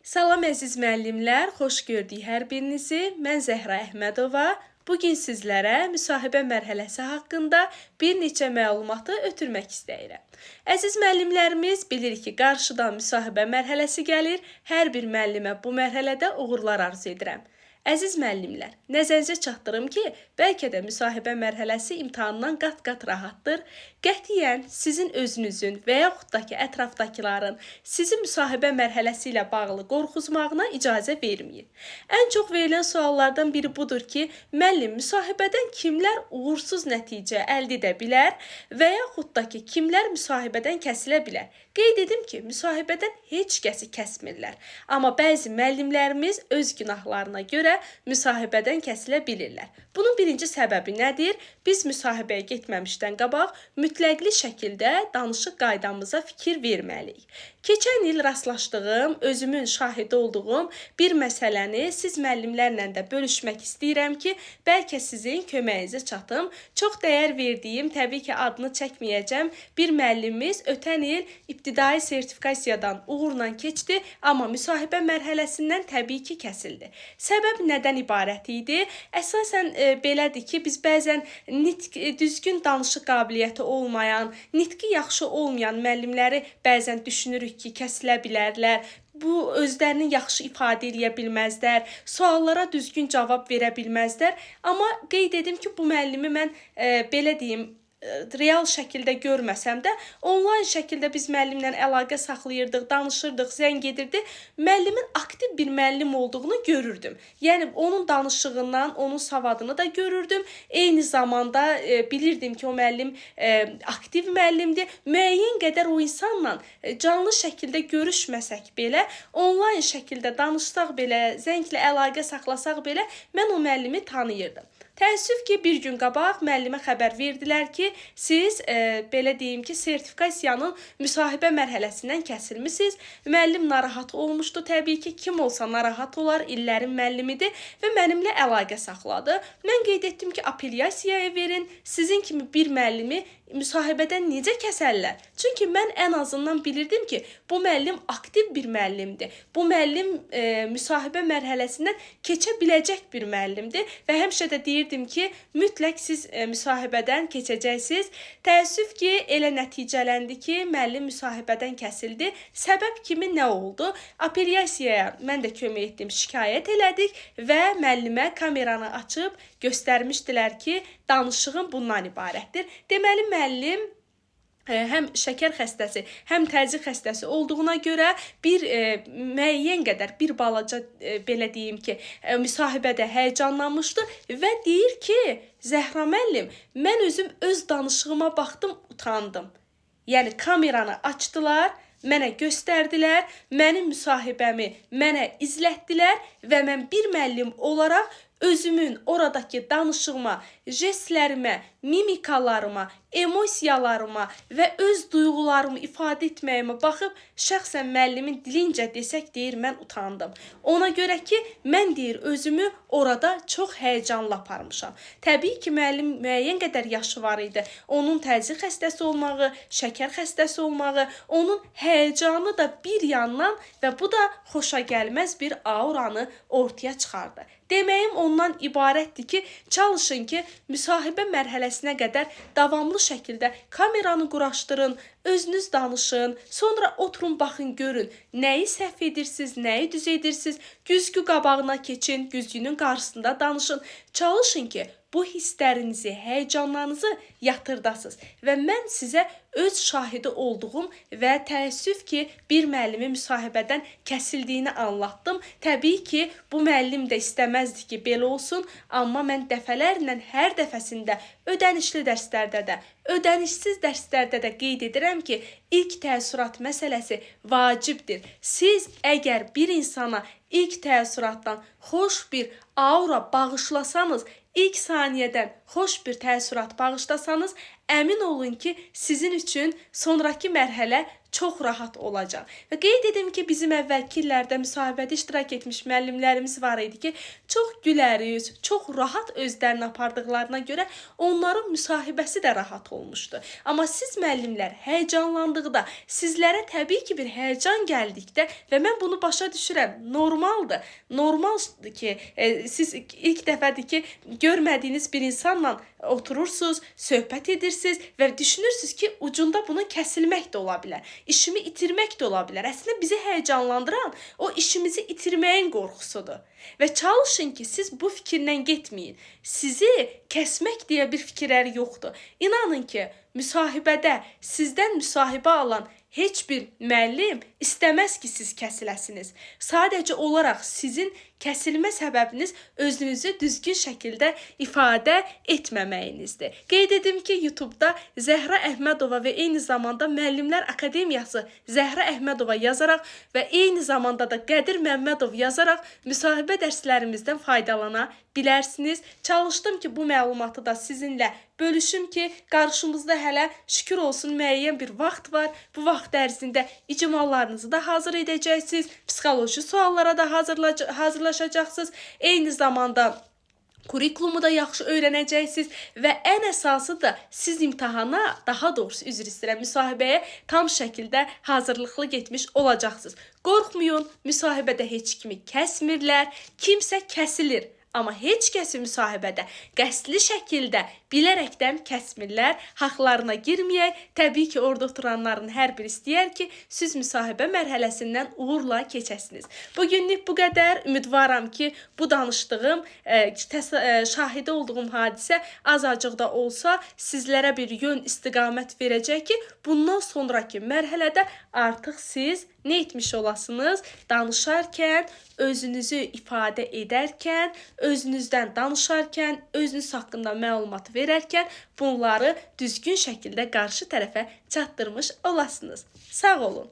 Salam əziz müəllimlər, xoş gördük hər birinizi. Mən Zəhra Əhmədova. Bugün sizlərə müsahibə mərhələsi haqqında bir neçə məlumatı ötürmək istəyirəm. Əziz müəllimlərimiz bilir ki, qarşıdan müsahibə mərhələsi gəlir. Hər bir müəllimə bu mərhələdə uğurlar arzu edirəm. Əziz müəllimlər, nəzərinizə çatdırım ki, bəlkə də müsahibə mərhələsi imtahandan qat-qat rahatdır. Qətiyyən sizin özünüzün və yaxud da ki, ətrafdakıların sizi müsahibə mərhələsi ilə bağlı qorxuzmağına icazə verməyin. Ən çox verilən suallardan biri budur ki, müəllim, müsahibədən kimlər uğursuz nəticə əldə edə bilər və yaxud da ki, kimlər müsahibədən kəsilə bilər? Qeyd edim ki, müsahibədən heç kəsi kəsmirlər. Amma bəzi müəllimlərimiz öz günahlarına görə müsahibədən kəsilə bilirlər. Bunun birinci səbəbi nədir? Biz müsahibəyə getməmişdən qabaq mütləqli şəkildə danışıq qaydamıza fikir verməliyik. Keçən il rastlaşdığım, özümün şahidi olduğum bir məsələni siz müəllimlərlə də bölüşmək istəyirəm ki, bəlkə sizin köməyinizə çatım. Çox dəyər verdiyim, təbii ki, adını çəkməyəcəm, bir müəllimimiz ötən il ibtidai sertifikasiyadan uğurla keçdi, amma müsahibə mərhələsindən təbii ki, kəsildi. Səbəb nədən ibarət idi? Əsasən belədir ki, biz bəzən düzgün danışıq qabiliyyəti olmayan, nitqi yaxşı olmayan müəllimləri bəzən düşünürük ki, kəsilə bilərlər. Bu özlərini yaxşı ifadə edə bilməzlər, suallara düzgün cavab verə bilməzlər. Amma qeyd edim ki, bu müəllimi mən belə deyim, real şəkildə görməsəm də, onlayn şəkildə biz müəllimlə əlaqə saxlayırdıq, danışırdıq, zəng edirdi. Müəllimin aktiv bir müəllim olduğunu görürdüm. Yəni, onun danışığından, onun savadını da görürdüm. Eyni zamanda bilirdim ki, o müəllim aktiv müəllimdir. Müəyyən qədər o insanla canlı şəkildə görüşməsək belə, onlayn şəkildə danışsaq belə, zənglə əlaqə saxlasaq belə, mən o müəllimi tanıyırdım. Təəssüf ki, bir gün qabaq müəllimə xəbər verdilər ki, siz belə deyim ki, sertifikasiyanın müsahibə mərhələsindən kəsilmisiniz. Müəllim narahat olmuşdu. Təbii ki, kim olsa narahat olar, illərin müəllimidir və mənimlə əlaqə saxladı. Mən qeyd etdim ki, apelyasiyaya verin, sizin kimi bir müəllimi müsahibədən necə kəsərlər? Çünki mən ən azından bilirdim ki, bu müəllim aktiv bir müəllimdir. Bu müəllim müsahibə mərhələsindən keçə biləcək bir müəllimdir və həmişə də deyirdim ki, mütləq siz müsahibədən keçəcəksiniz. Təəssüf ki, elə nəticələndi ki, müəllim müsahibədən kəsildi. Səbəb kimi nə oldu? Apelyasiyaya mən də kömək etdim, şikayət elədik və müəllimə kameranı açıb göstərmişdilər ki, danışığım bundan ibarətdir. Deməli, müəllim həm şəkər xəstəsi, həm təzyiq xəstəsi olduğuna görə bir müəyyən qədər, bir balaca belə deyim ki, müsahibədə həyəcanlanmışdı və deyir ki, Zəhra müəllim, mən özüm öz danışığıma baxdım, utandım. Yəni, kameranı açdılar, mənə göstərdilər, mənim müsahibəmi mənə izlətdilər və mən bir müəllim olaraq özümün oradakı danışığıma, jestlərimə, mimikalarıma, emosiyalarıma və öz duyğularımı ifadə etməyimə baxıb, şəxsən müəllimin dilincə desək deyir, mən utandım. Ona görə ki, mən deyir, özümü orada çox həyəcanla aparmışam. Təbii ki, müəllim müəyyən qədər yaşı var idi. Onun təzyiq xəstəsi olmağı, şəkər xəstəsi olmağı, onun həyəcanı da bir yandan və bu da xoşa gəlməz bir auranı ortaya çıxardı. Deməyim ondan ibarətdir ki, çalışın ki, müsahibə mərhələsinə qədər davamlı şəkildə kameranı quraşdırın, özünüz danışın, sonra oturun, baxın, görün, nəyi səhv edirsiniz, nəyi düz edirsiniz, güzgü qabağına keçin, güzgünün qarşısında danışın. Çalışın ki, bu hisslərinizi, həyəcanlarınızı yatırdasınız və mən sizə öz şahidi olduğum və təəssüf ki, bir müəllimi müsahibədən kəsildiyini anlattım. Təbii ki, bu müəllim də istəməzdi ki, belə olsun, amma mən dəfələrlə hər dəfəsində ödənişli dərslərdə də, ödənişsiz dərslərdə də qeyd edirəm ki, ilk təəssürat məsələsi vacibdir. Siz əgər bir insana ilk təəssüratdan xoş bir aura bağışlasanız, ilk saniyədən xoş bir təəssürat bağışlasanız, əmin olun ki, sizin üçün sonraki mərhələ çox rahat olacaq. Və qeyd edim ki, bizim əvvəlki illərdə müsahibədə iştirak etmiş müəllimlərimiz var idi ki, çox güləriz, çox rahat özlərini apardıqlarına görə onların müsahibəsi də rahat olmuşdu. Amma siz müəllimlər həyəcanlandıqda, sizlərə təbii ki, bir həyəcan gəldikdə və mən bunu başa düşürəm, normaldır. Normaldır ki, siz ilk dəfədir ki, görmədiyiniz bir insanla oturursunuz, söhbət edirsiniz və düşünürsünüz ki, ucunda bunun kəsilmək də ola bilər. İşimi itirmək də ola bilər. Əslində bizi həyəcanlandıran o işimizi itirməyin qorxusudur. Və çalışın ki, siz bu fikirlə getməyin. Sizi kəsmək deyə bir fikirləri yoxdur. İnanın ki, müsahibədə sizdən müsahibə alan heç bir müəllim istəməz ki, siz kəsiləsiniz. Sadəcə olaraq sizin kəsilmə səbəbiniz özünüzü düzgün şəkildə ifadə etməməyinizdir. Qeyd edim ki, YouTube-da Zəhra Əhmədova və eyni zamanda Müəllimlər Akademiyası Zəhra Əhmədova yazaraq və eyni zamanda da Qədir Məmmədov yazaraq müsahibə dərslərimizdən faydalana bilərsiniz. Çalışdım ki, bu məlumatı da sizinlə bölüşüm ki, qarşımızda hələ şükür olsun müəyyən bir vaxt var. Bu vaxt ərzində icmallarınızı da hazır edəcəksiniz, psixoloji suallara da hazırlaşacaqsınız. Eyni zamanda kurikulumu da yaxşı öyrənəcəksiniz və ən əsası da siz imtahana, daha doğrusu üzr istəyirəm, müsahibəyə tam şəkildə hazırlıqlı getmiş olacaqsınız. Qorxmayın, müsahibədə heç kimi kəsmirlər, kimsə kəsilir. Amma heç kəsi müsahibədə qəsdli şəkildə bilərəkdən kəsmirlər, haqlarına girməyək. Təbii ki, orada oturanların hər biri istəyər ki, siz müsahibə mərhələsindən uğurla keçəsiniz. Bugünlük bu qədər. Ümidvaram ki, bu danışdığım, şahidi olduğum hadisə azacıq da olsa sizlərə bir yön istiqamət verəcək ki, bundan sonraki mərhələdə artıq siz nə etmiş olasınız? Danışarkən, özünüzü ifadə edərkən, özünüzdən danışarkən, özünüz haqqında məlumat verərkən bunları düzgün şəkildə qarşı tərəfə çatdırmış olasınız. Sağ olun.